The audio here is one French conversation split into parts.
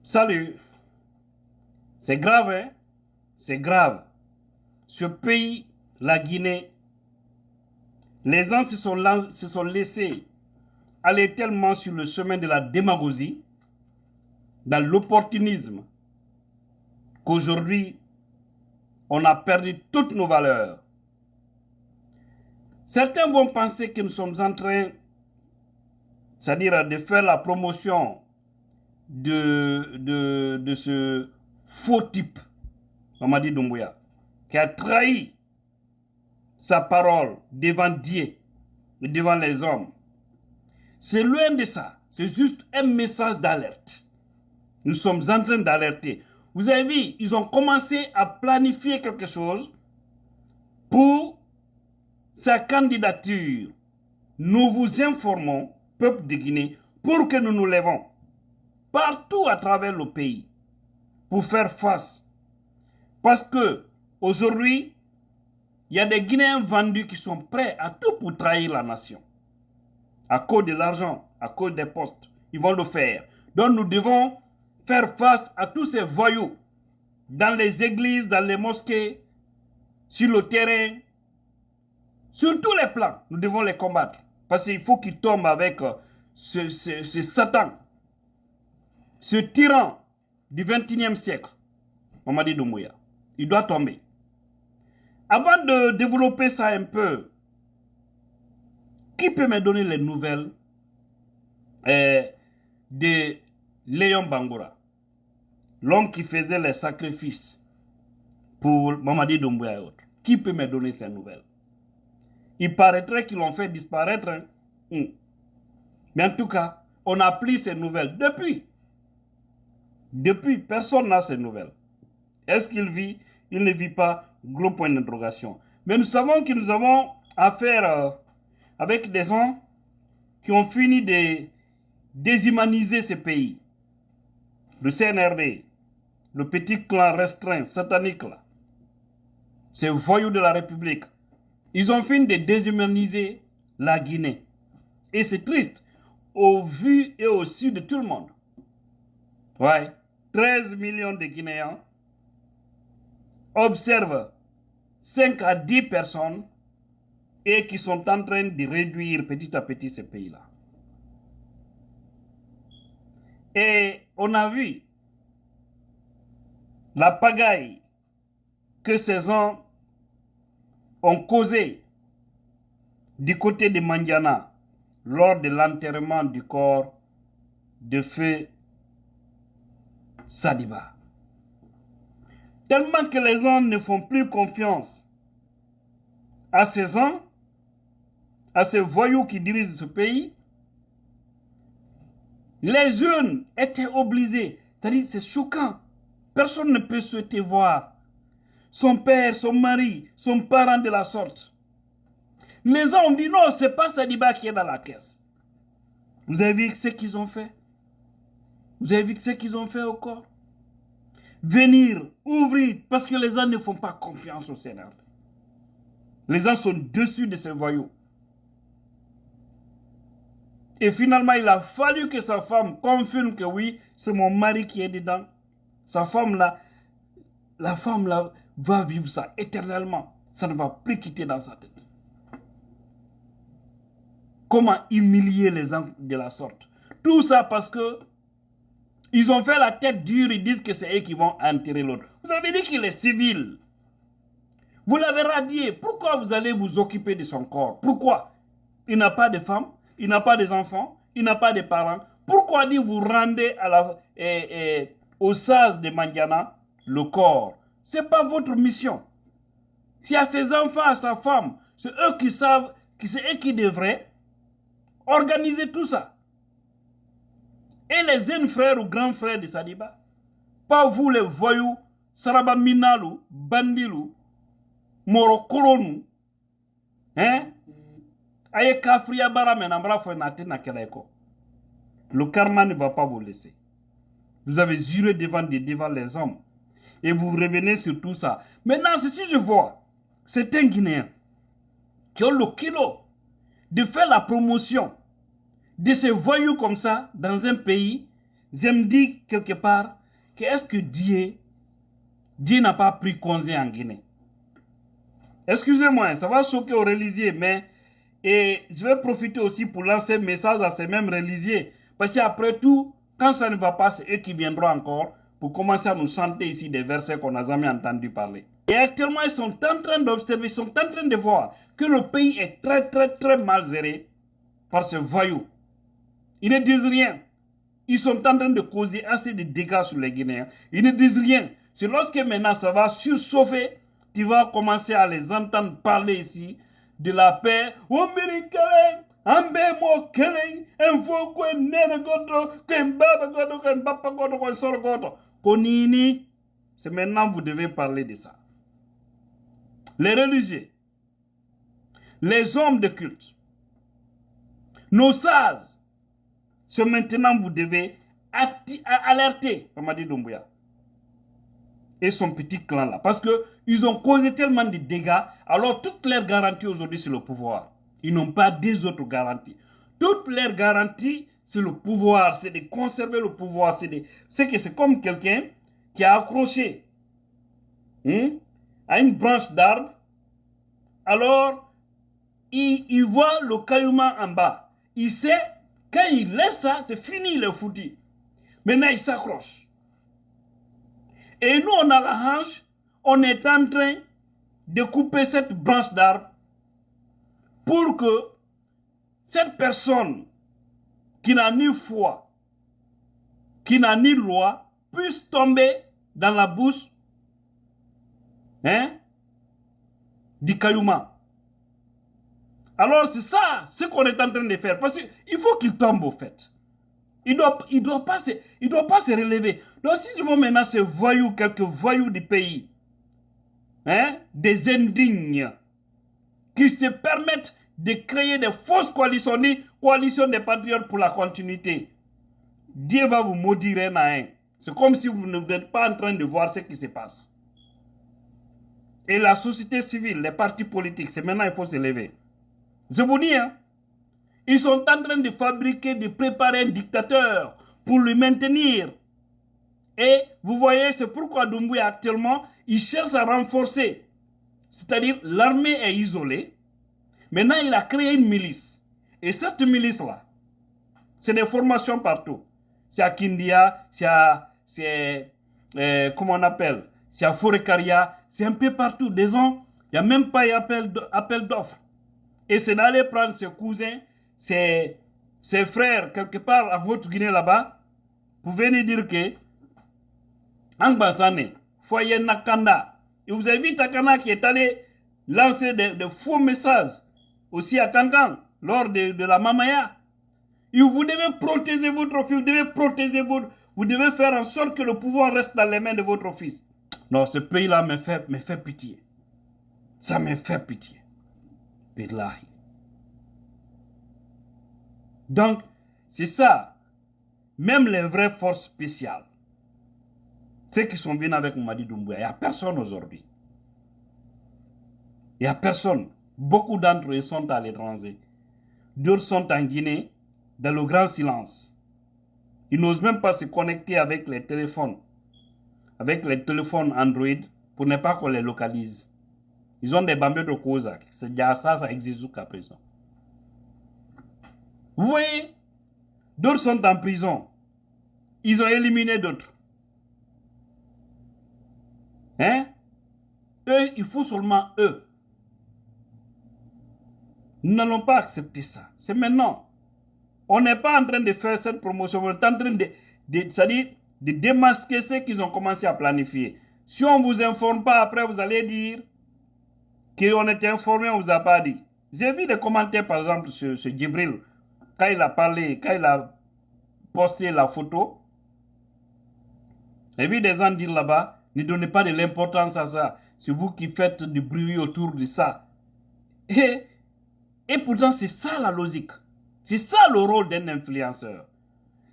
Salut. C'est grave, hein? C'est grave. Ce pays, la Guinée, les gens se sont laissés aller tellement sur le chemin de la démagogie, dans l'opportunisme, qu'aujourd'hui, on a perdu toutes nos valeurs. Certains vont penser que nous sommes en train, c'est-à-dire de faire la promotion de ce faux type, Mamadi Doumbouya, qui a trahi sa parole devant Dieu et devant les hommes. C'est loin de ça. C'est juste un message d'alerte. Nous sommes en train d'alerter. Vous avez vu, ils ont commencé à planifier quelque chose pour sa candidature. Nous vous informons, peuple de Guinée, pour que nous nous levons partout à travers le pays pour faire face. Parce que aujourd'hui, il y a des Guinéens vendus qui sont prêts à tout pour trahir la nation. À cause de l'argent, à cause des postes, ils vont le faire. Donc nous devons faire face à tous ces voyous dans les églises, dans les mosquées, sur le terrain, sur tous les plans. Nous devons les combattre. Parce qu'il faut qu'ils tombent avec ce Satan, ce tyran du XXIe siècle, Mamadi Doumbouya. Il doit tomber. Avant de développer ça un peu, qui peut me donner les nouvelles de Léon Bangura, l'homme qui faisait les sacrifices pour Mamadi Doumbouya et autres? Qui peut me donner ces nouvelles? Il paraîtrait qu'ils l'ont fait disparaître. Hein? Mais en tout cas, on n'a plus ces nouvelles. Depuis, personne n'a ces nouvelles. Est-ce qu'il vit? Il ne vit pas. Gros point d'interrogation. Mais nous savons que nous avons affaire avec des gens qui ont fini de déshumaniser ces pays. Le CNRD, le petit clan restreint, satanique là, ces voyous de la République, ils ont fini de déshumaniser la Guinée. Et c'est triste, au vu et au su de tout le monde. Ouais, 13 millions de Guinéens observent 5 à 10 personnes et qui sont en train de réduire petit à petit ces pays-là. Et on a vu la pagaille que ces gens ont causé du côté de Mandiana lors de l'enterrement du corps de feu Sadiba. Tellement que les gens ne font plus confiance à ces gens, à ces voyous qui dirigent ce pays, les jeunes étaient obligés. C'est-à-dire, c'est choquant. Personne ne peut souhaiter voir son père, son mari, son parent de la sorte. Les gens ont dit non, ce n'est pas Sadiba qui est dans la caisse. Vous avez vu ce qu'ils ont fait? Vous avez vu ce qu'ils ont fait au corps? Venir, ouvrir, parce que les gens ne font pas confiance au Sénat. Les gens sont dessus de ces voyous. Et finalement, il a fallu que sa femme confirme que oui, c'est mon mari qui est dedans. Sa femme là, la femme là va vivre ça éternellement. Ça ne va plus quitter dans sa tête. Comment humilier les gens de la sorte? Tout ça parce que ils ont fait la tête dure, ils disent que c'est eux qui vont enterrer l'autre. Vous avez dit qu'il est civil. Vous l'avez radié. Pourquoi vous allez vous occuper de son corps? Pourquoi? Il n'a pas de femme, il n'a pas d'enfants, il n'a pas de parents. Pourquoi vous rendez au sas de Mandiana le corps? Ce n'est pas votre mission. S'il y a ses enfants, à sa femme, c'est eux qui savent, c'est eux qui devraient organiser tout ça. Et les jeunes frères ou grands frères de Sadiba, pas vous les voyous, Saraba Minalu, Bandilou, Morokoronou, hein? Aye Kafria Baramenambra Fenate Nakeleko. Le karma ne va pas vous laisser. Vous avez juré devant les hommes. Et vous revenez sur tout ça. Maintenant, si je vois, c'est un Guinéen qui a le kilo de faire la promotion de ces voyous comme ça dans un pays je me dis quelque part que est-ce que Dieu n'a pas pris congé en Guinée? Excusez-moi, ça va choquer aux religieux, mais et je vais profiter aussi pour lancer un message à ces mêmes religieux. Parce qu'après tout, quand ça ne va pas, c'est eux qui viendront encore pour commencer à nous chanter ici des versets qu'on n'a jamais entendu parler. Et actuellement, ils sont en train d'observer, ils sont en train de voir que le pays est très, très, très mal géré par ce voyou. Ils ne disent rien. Ils sont en train de causer assez de dégâts sur les Guinéens. Ils ne disent rien. C'est lorsque maintenant ça va surchauffer, tu vas commencer à les entendre parler ici de la paix. C'est maintenant que vous devez parler de ça. Les religieux, les hommes de culte, nos sages, c'est maintenant que vous devez alerter Mamadi Doumbouya et son petit clan là. Parce qu'ils ont causé tellement de dégâts. Alors toutes leurs garanties aujourd'hui c'est le pouvoir. Ils n'ont pas des autres garanties. Toutes leurs garanties c'est le pouvoir. C'est de conserver le pouvoir. C'est que c'est comme quelqu'un qui a accroché à une branche d'arbre. Alors il voit le caillouement en bas. Il sait, quand il laisse ça, c'est fini le foutu. Maintenant il s'accroche. Et nous, on a la hanche, on est en train de couper cette branche d'arbre pour que cette personne qui n'a ni foi, qui n'a ni loi, puisse tomber dans la bouche du caillouement. Alors c'est ça, ce qu'on est en train de faire. Parce qu'il faut qu'il tombe au fait. Il doit pas se relever. Donc si je vois maintenant ces voyous, quelques voyous du pays, des indignes, qui se permettent de créer des fausses coalitions des patriotes pour la continuité, Dieu va vous maudire un à un. C'est comme si vous n'êtes pas en train de voir ce qui se passe. Et la société civile, les partis politiques, c'est maintenant il faut se lever. Je vous dis, ils sont en train de fabriquer, de préparer un dictateur pour le maintenir. Et vous voyez, c'est pourquoi Doumbouya actuellement, il cherche à renforcer. C'est-à-dire, l'armée est isolée. Maintenant, il a créé une milice. Et cette milice-là, c'est des formations partout. C'est à Kindia, comment on appelle, c'est à Forekaria, c'est un peu partout. Disons, il n'y a même pas appel d'offres. Et c'est d'aller prendre ses cousins, ses frères, quelque part en Haute-Guinée là-bas, pour venir dire que Angbasane, Foyer Nakanda, et vous avez vu Takana qui est allé lancer de faux messages aussi à Kankan lors de la Mamaya. Et vous devez protéger votre fils, vous devez protéger vous devez faire en sorte que le pouvoir reste dans les mains de votre fils. Non, ce pays-là me fait pitié. Ça me fait pitié. Billahi. Donc, c'est ça. Même les vraies forces spéciales, ceux qui sont venus avec Mamadi Doumbouya, il n'y a personne aujourd'hui. Il n'y a personne. Beaucoup d'entre eux sont à l'étranger. D'autres sont en Guinée, dans le grand silence. Ils n'osent même pas se connecter avec les téléphones Android, pour ne pas qu'on les localise. Ils ont des bambins de Kozak. C'est déjà ça existe jusqu'à présent. Vous voyez, d'autres sont en prison. Ils ont éliminé d'autres. Eux, il faut seulement eux. Nous n'allons pas accepter ça. C'est maintenant. On n'est pas en train de faire cette promotion. On est en train c'est-à-dire de démasquer ce qu'ils ont commencé à planifier. Si on ne vous informe pas, après vous allez dire qu'on était informé, on ne vous a pas dit. J'ai vu des commentaires, par exemple, sur Djibril, quand il a parlé, quand il a posté la photo. J'ai vu des gens dire là-bas, ne donnez pas de l'importance à ça. C'est vous qui faites du bruit autour de ça. Et pourtant, c'est ça la logique. C'est ça le rôle d'un influenceur.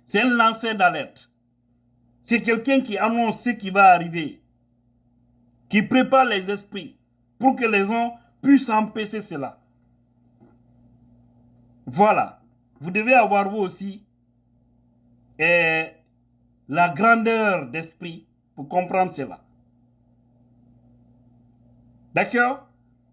C'est un lanceur d'alerte. C'est quelqu'un qui annonce ce qui va arriver. Qui prépare les esprits pour que les gens puissent empêcher cela. Voilà. Vous devez avoir vous aussi la grandeur d'esprit pour comprendre cela. D'accord?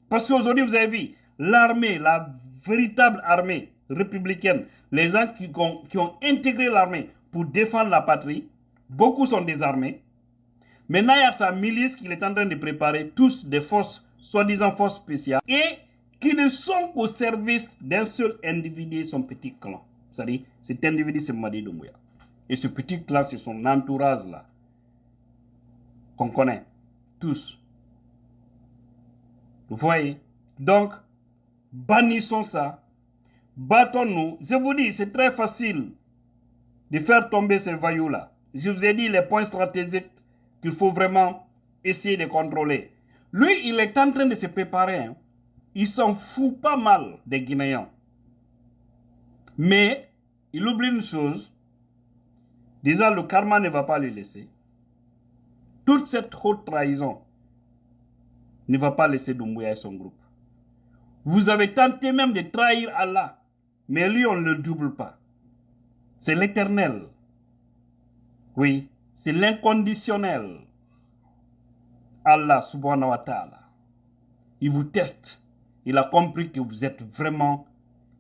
Parce qu'aujourd'hui, vous avez vu, l'armée, la véritable armée républicaine, les gens qui ont intégré l'armée pour défendre la patrie, beaucoup sont désarmés. Maintenant, il y a sa milice qu'il est en train de préparer, tous des forces, soi-disant forces spéciales, et qui ne sont qu'au service d'un seul individu et son petit clan. C'est-à-dire, cet individu, c'est Mamadi Doumbouya. Et ce petit clan, c'est son entourage-là, qu'on connaît, tous. Vous voyez? Donc, bannissons ça, battons-nous. Je vous dis, c'est très facile de faire tomber ces voyous-là. Je vous ai dit les points stratégiques qu'il faut vraiment essayer de contrôler. Lui, il est en train de se préparer. Hein. Il s'en fout pas mal des Guinéens. Mais, il oublie une chose. Déjà, le karma ne va pas le laisser. Toute cette haute trahison ne va pas laisser Doumbouya et son groupe. Vous avez tenté même de trahir Allah. Mais lui, on ne le double pas. C'est l'éternel. Oui, c'est l'inconditionnel. Allah subhanahu wa ta'ala. Il vous teste. Il a compris que vous êtes vraiment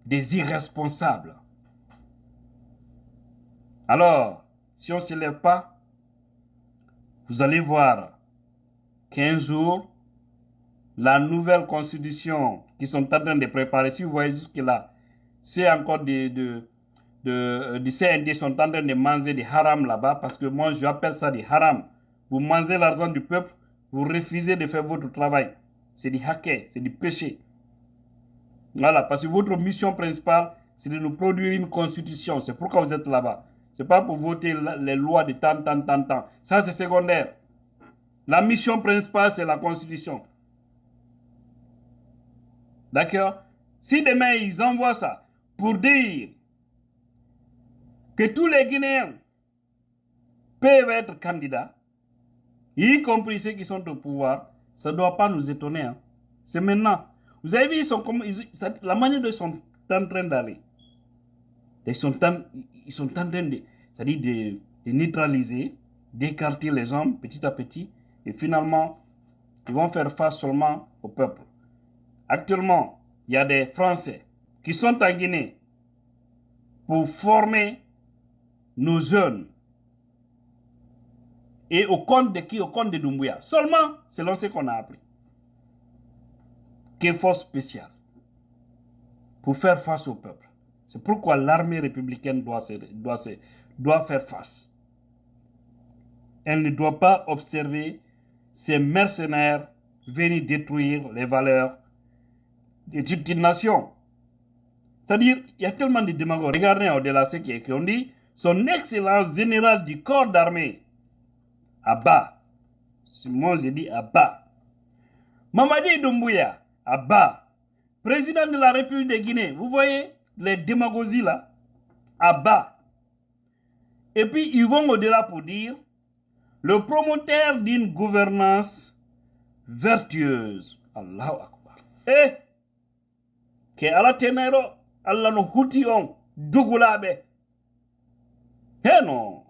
des irresponsables. Alors, si on ne se lève pas, vous allez voir qu'un jour, la nouvelle constitution qu'ils sont en train de préparer, si vous voyez jusque-là, c'est encore des CND sont en train de manger des haram là-bas, parce que moi j'appelle ça des haram. Vous mangez l'argent du peuple, vous refusez de faire votre travail. C'est du hacker, c'est du péché. Voilà, parce que votre mission principale, c'est de nous produire une constitution. C'est pourquoi vous êtes là-bas. Ce n'est pas pour voter les lois de tant. Ça, c'est secondaire. La mission principale, c'est la constitution. D'accord? Si demain, ils envoient ça pour dire que tous les Guinéens peuvent être candidats, y compris ceux qui sont au pouvoir, ça ne doit pas nous étonner. Hein. C'est maintenant. Vous avez vu, la manière dont ils sont en train d'aller. Ils sont en train de neutraliser, d'écarter les gens petit à petit. Et finalement, ils vont faire face seulement au peuple. Actuellement, il y a des Français qui sont en Guinée pour former nos jeunes. Et au compte de qui? Au compte de Doumbouya. Seulement, selon ce qu'on a appris. Quelle force spéciale pour faire face au peuple. C'est pourquoi l'armée républicaine doit faire face. Elle ne doit pas observer ces mercenaires venir détruire les valeurs de toute une nation. C'est-à-dire, il y a tellement de démagogues. Regardez au-delà ce qui est écrit. On dit, son excellence général du corps d'armée, Abba. Moi, j'ai dit Abba. Mamadi Doumbouya, Abba. Président de la République de Guinée. Vous voyez les démagogies là? Abba. Et puis, ils vont au-delà pour dire le promoteur d'une gouvernance vertueuse. Allahu Akbar. Eh! Que Allah tenero, Allah no huti on, dugulabe. Eh non!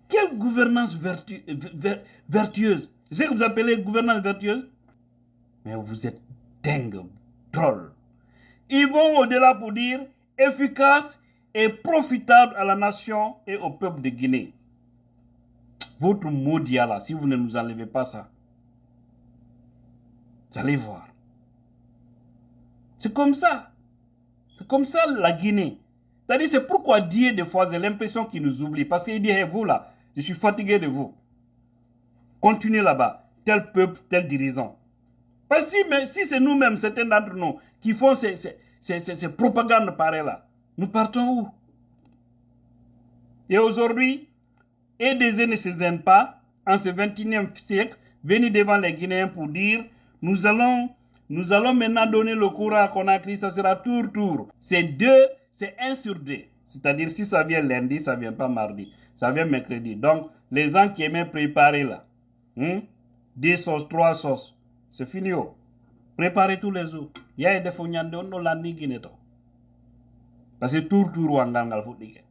Quelle gouvernance vertueuse? C'est ce que vous appelez gouvernance vertueuse? Mais vous êtes dingue, drôle. Ils vont au-delà pour dire efficace et profitable à la nation et au peuple de Guinée. Votre maudit là, si vous ne nous enlevez pas ça, vous allez voir. C'est comme ça. C'est comme ça la Guinée. C'est-à-dire, c'est pourquoi Dieu, des fois, j'ai l'impression qu'il nous oublie. Parce qu'il dit, hey, vous là, je suis fatigué de vous. Continuez là-bas. Tel peuple, tel dirigeant. Parce que si c'est nous-mêmes, certains d'entre nous, qui font ces propagandes pareilles là, nous partons où? Et aujourd'hui, EDZ ne se gêne pas, en ce 21e siècle, venir devant les Guinéens pour dire, nous allons maintenant donner le courant à Conakry, ça sera tour. C'est 1 sur 2. C'est-à-dire, si ça vient lundi, ça ne vient pas mardi. Ça vient mercredi. Donc, les gens qui aimaient préparer là, 2 sauces, 3 sauces, c'est fini. Oh. Préparez tous les jours. Il y a des fonds on l'a dit Guinée. Parce que tour, wangangal faut dire.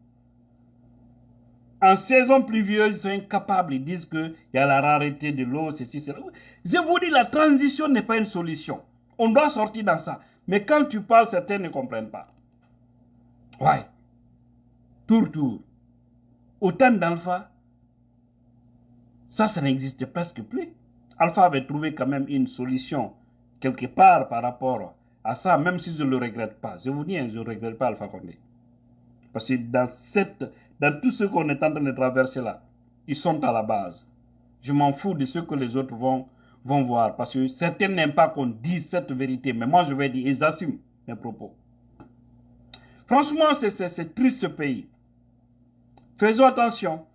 En saison pluvieuse, ils sont incapables. Ils disent qu'il y a la rareté de l'eau, ceci, cela. Je vous dis, la transition n'est pas une solution. On doit sortir dans ça. Mais quand tu parles, certains ne comprennent pas. Ouais. Tour. Autant d'Alpha, ça n'existe presque plus. Alpha avait trouvé quand même une solution quelque part par rapport à ça, même si je ne le regrette pas. Je vous dis, je ne regrette pas Alpha Condé. Parce que dans tout ce qu'on est en train de traverser là, ils sont à la base. Je m'en fous de ce que les autres vont voir. Parce que certains n'aiment pas qu'on dise cette vérité. Mais moi, je vais dire, ils assument mes propos. Franchement, c'est triste ce pays. Faisons attention.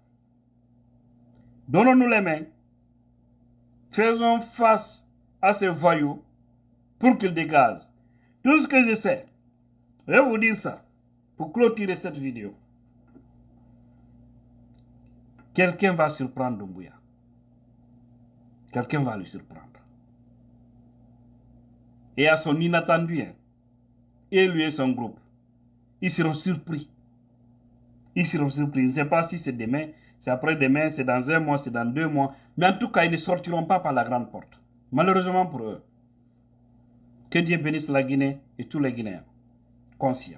Donnons-nous les mains. Faisons face à ces voyous pour qu'ils dégagent. Tout ce que je sais, je vais vous dire ça pour clôturer cette vidéo. Quelqu'un va surprendre Doumbouya. Quelqu'un va le surprendre. Et à son inattendu, et lui et son groupe, ils seront surpris. Ils seront surpris. Je ne sais pas si c'est demain, c'est après-demain, c'est dans 1 mois, c'est dans 2 mois. Mais en tout cas, ils ne sortiront pas par la grande porte. Malheureusement pour eux. Que Dieu bénisse la Guinée et tous les Guinéens conscients.